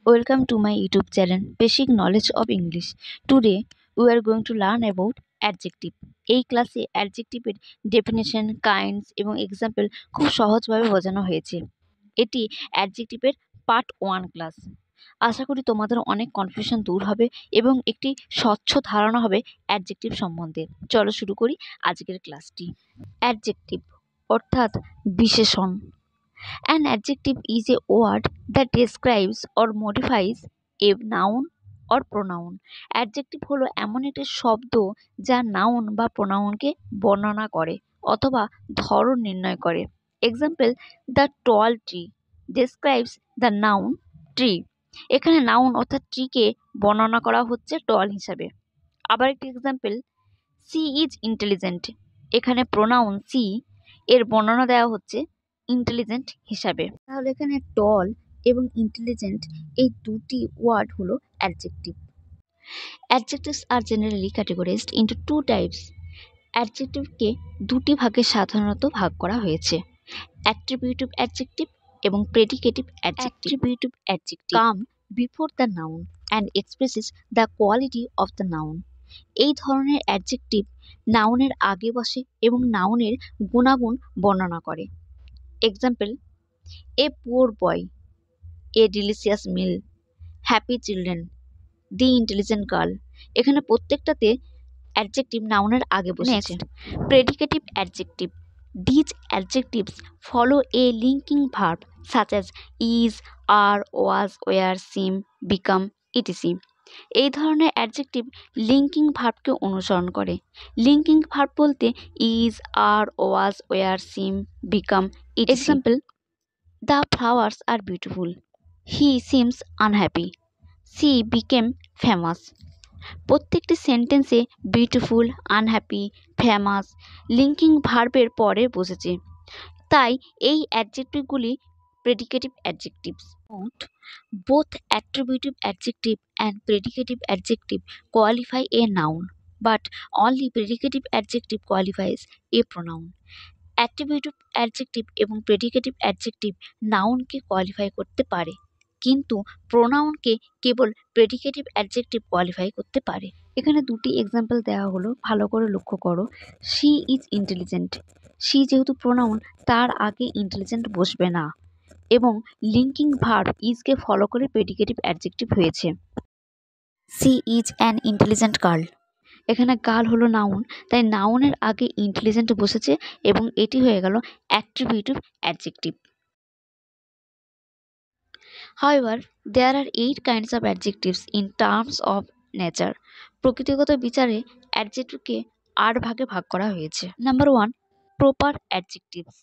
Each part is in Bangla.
Welcome to my YouTube channel Basic Knowledge of English. Today we are going to learn about adjective. এই ক্লাসে অ্যাডজেক্টিভের ডেফিনেশন, কাইন্ডস এবং এক্সাম্পল খুব সহজভাবে বোঝানো হয়েছে। এটি অ্যাডজেক্টিভের পার্ট 1 ক্লাস। আশা করি তোমাদের অনেক কনফিউশন দূর হবে এবং একটি স্বচ্ছ ধারণা হবে অ্যাডজেক্টিভ সম্বন্ধে। চলো শুরু করি আজকের ক্লাসটি। অ্যাডজেক্টিভ অর্থাৎ বিশেষণ। An adjective is a word that describes or modifies a noun or pronoun. Adjective হলো এমন একটি শব্দ যা নাউন বা প্রোনাউনকে বর্ণনা করে অথবা ধরন নির্ণয় করে। Example, the tall tree describes the noun tree. এখানে নাউন অর্থাৎ ট্রিকে বর্ণনা করা হচ্ছে টল হিসাবে। আবার একটি এক্সাম্পল, সি ইজ ইন্টেলিজেন্ট। এখানে প্রোনাউন সি এর বর্ণনা দেওয়া হচ্ছে ইন্টেলিজেন্ট হিসাবে। তাহলে এখানে টল এবং ইন্টেলিজেন্ট এই দুটি ওয়ার্ড হলো adjective. Adjectives are generally categorized into two types. অ্যাডজেক্টিভকে দুটি ভাগে সাধারণত ভাগ করা হয়েছে, অ্যাট্রিবিউটিভ অ্যাডজেক্টিভ এবং predicative adjective. Attributive adjective come before the noun and expresses the quality of the noun. এই ধরনের অ্যাডজেক্টিভ নাউনের আগে বসে এবং নাউনের গুণাগুণ বর্ণনা করে। Example, a poor boy, a delicious meal, happy children, the intelligent girl. এখানে প্রত্যেকটাতে অ্যাডজেক্টিভ নাউনের আগে বসেছে। Predicative adjective, these adjectives follow a linking verb such as is, are, was, were, seem, become, ETC. এই ধরনের অ্যাডজেক্টিভ লিঙ্কিং ভার্বকে অনুসরণ করে। লিঙ্কিং ভার্ব বলতে is, are, was, were, seem, become, ETC. Example, the flowers are beautiful, he seems unhappy, she became famous. প্রত্যেকটি সেন্টেন্সে বিউটিফুল, আনহ্যাপি, ফেমাস লিঙ্কিং ভার্বের পরে বসেছে, তাই এই অ্যাডজেক্টিভগুলি predicative adjectives. Both attributive adjective and predicative adjective qualify a noun, but only predicative adjective qualifies a pronoun. Attributive adjective এবং predicative adjective নাউনকে কোয়ালিফাই করতে পারে, কিন্তু প্রোনাউনকে কেবল প্রেডিকেটিভ অ্যাডজেক্টিভ কোয়ালিফাই করতে পারে। এখানে দুটি এক্সাম্পল দেওয়া হলো, ভালো করে লক্ষ্য করো। শি ইজ ইন্টেলিজেন্ট, শি যেহেতু প্রোনাউন তার আগে ইন্টেলিজেন্ট বসবে না এবং লিঙ্কিং ভার্ব ইজকে ফলো করে প্রেডিকেটিভ অ্যাডজেক্টিভ হয়েছে। She is an intelligent girl, এখানে গার্ল হলো নাউন, তাই নাউনের আগে ইন্টেলিজেন্ট বসেছে এবং এটি হয়ে গেল attributive adjective. However, there are 8 kinds of adjectives in terms of nature. প্রকৃতিগত বিচারে অ্যাডজেক্টিভকে 8 ভাগে ভাগ করা হয়েছে। Number 1, proper adjectives.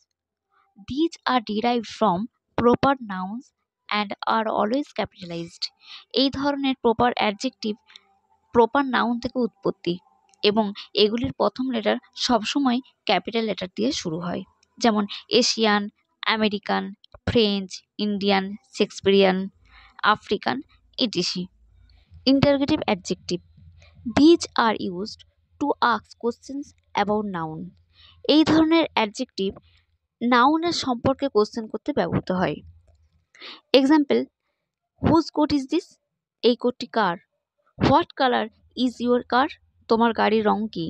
These are derived from proper nouns and are always capitalized. এই ধরনের প্রপার অ্যাডজেক্টিভ প্রপার নাউন থেকে উৎপত্তি এবং এগুলির প্রথম লেটার সবসময় ক্যাপিটাল লেটার দিয়ে শুরু হয়, যেমন Asian, American, French, Indian, Shakespearean, African, etc. Interrogative adjective, these are used to ask questions about noun. এই ধরনের অ্যাডজেক্টিভ নাউনের সম্পর্কে কোশ্চেন করতে ব্যবহৃত হয়। Example, whose coat is this, এই কোটটি কার। What colour is your car, তোমার গাড়ির রং কী।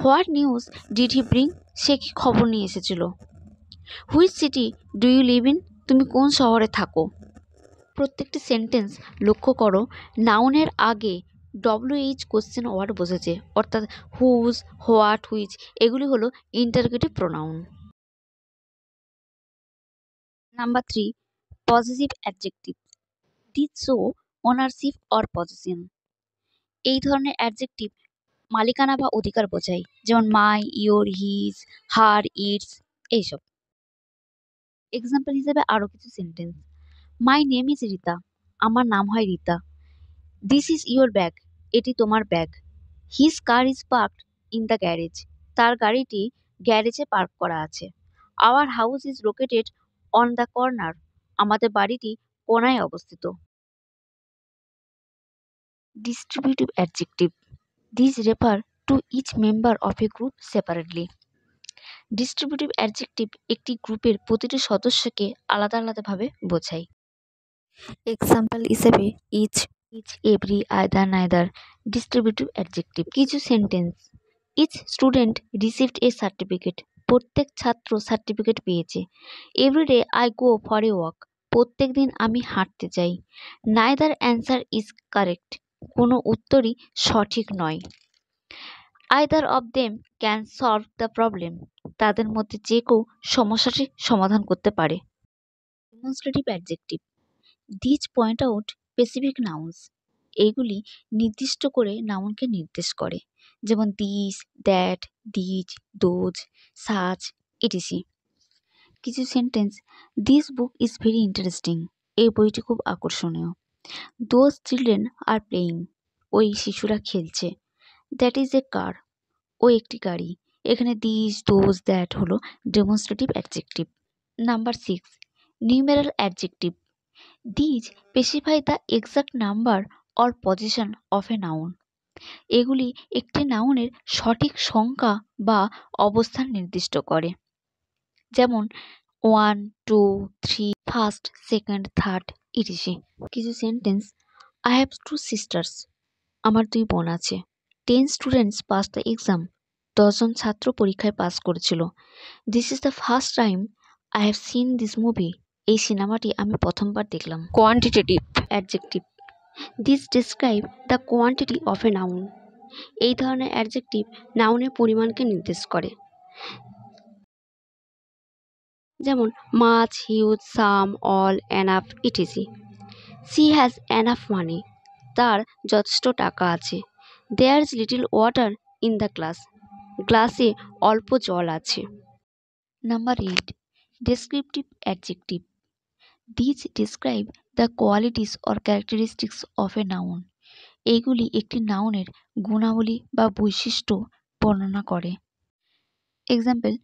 What news did he bring, সে কি খবর নিয়ে এসেছিল। Which city do you live in, তুমি কোন শহরে থাকো। প্রত্যেকটি সেন্টেন্স লক্ষ্য করো, নাউনের আগে WH কোশ্চেন ওয়ার্ড বসেছে, অর্থাৎ হুজ, হোয়াট, হুইচ এগুলি হলো interrogative pronoun. Number 3, positive adjective. This show ownership or position. এই ধরনের অ্যাডজেক্টিভ মালিকানা বা অধিকার বোঝায়, যেমন মাই, ইয়োর, হিজ, হার, ইটস এইসব। এক্সাম্পল হিসেবে আরও কিছু sentence, my name is Rita, আমার নাম হয় Rita. This is your bag, এটি তোমার bag. His car is parked in the garage, তার গাড়িটি গ্যারেজে পার্ক করা আছে। Our house is located on the corner, আমাদের বাড়িটি কোনায় অবস্থিত। Distributive adjective, these refer to each member of a group separately. Distributive adjective একটি গ্রুপের প্রতিটি সদস্যকে আলাদা আলাদাভাবে বোঝায়। এক্সাম্পল হিসেবে each, every, either, neither distributive adjective. কিছু sentence: each student received a certificate, প্রত্যেক ছাত্র সার্টিফিকেট পেয়েছে। Everyday I go for a walk, প্রত্যেক দিন আমি হাঁটতে যাই। নাইদার অ্যান্সার ইজ কারেক্ট, কোনো উত্তরই সঠিক নয়। Either of them can solve the problem, তাদের মধ্যে যে কেউ সমস্যাটি সমাধান করতে পারে। Demonstrative adjective: these point out specific nouns, এইগুলি নির্দিষ্ট করে নাউনকে নির্দেশ করে, যেমন this, that, these, those, such, etc. কিছু sentence: this book is very interesting, এই বইটি খুব আকর্ষণীয়। দোজ চিলড্রেন আর প্লেয়িং, ওই শিশুরা খেলছে। দ্যাট ইজ এ কার, ও একটি গাড়ি। এখানে দিস, দোজ, দ্যাট হলো demonstrative adjective. Number 6, numeral adjective. These specify the exact number or position of a noun, এগুলি একটি নাউনের সঠিক সংখ্যা বা অবস্থান নির্দিষ্ট করে, যেমন 1, 2, 3, ফার্স্ট, সেকেন্ড, থার্ড, ইটিসি। কিছু সেন্টেন্স: আই হ্যাভ 2 সিস্টার্স, আমার 2 বোন আছে। 10 স্টুডেন্টস পাস দ্য এক্সাম, 10 জন ছাত্র পরীক্ষায় পাস করেছিল। This is the first time I have seen this movie, এই সিনেমাটি আমি প্রথমবার দেখলাম। Quantitative adjective: this describe the quantity of a noun, এই ধরনের অ্যাডজেক্টিভ নাউনের পরিমাণকে নির্দেশ করে, যেমন much, huge, some, all, enough, etc. She has enough money, তার যথেষ্ট টাকা আছে। There is little water in the glass, গ্লাসে অল্প জল আছে। Number 8, descriptive adjective. These describe the qualities or characteristics of a noun, এইগুলি একটি নাউনের গুণাবলী বা বৈশিষ্ট্য বর্ণনা করে। Example: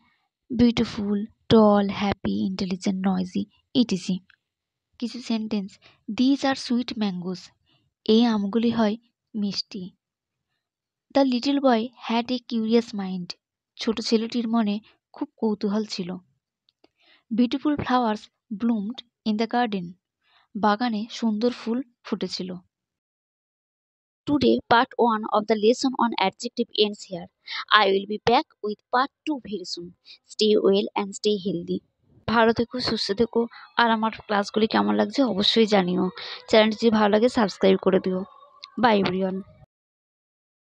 beautiful, tall, happy, intelligent, noisy, etc. কিছু sentence: these are sweet mangoes, এই আমগুলি হয় মিষ্টি। The little boy had a curious mind, ছোট ছেলেটির মনে খুব কৌতূহল ছিল। Beautiful flowers ব্লুমড in the garden, বাগানে সুন্দর ফুল ফুটেছিল। Today, part 1 of the lesson on adjective ends here. I will be back with part 2 very soon. Stay well and stay healthy. ভালো থেকো, সুস্থ থেকো, আর আমার ক্লাসগুলি কেমন লাগছে অবশ্যই জানিও। চ্যানেলটি যদি ভালো লাগে সাবস্ক্রাইব করে দিও। By everyone.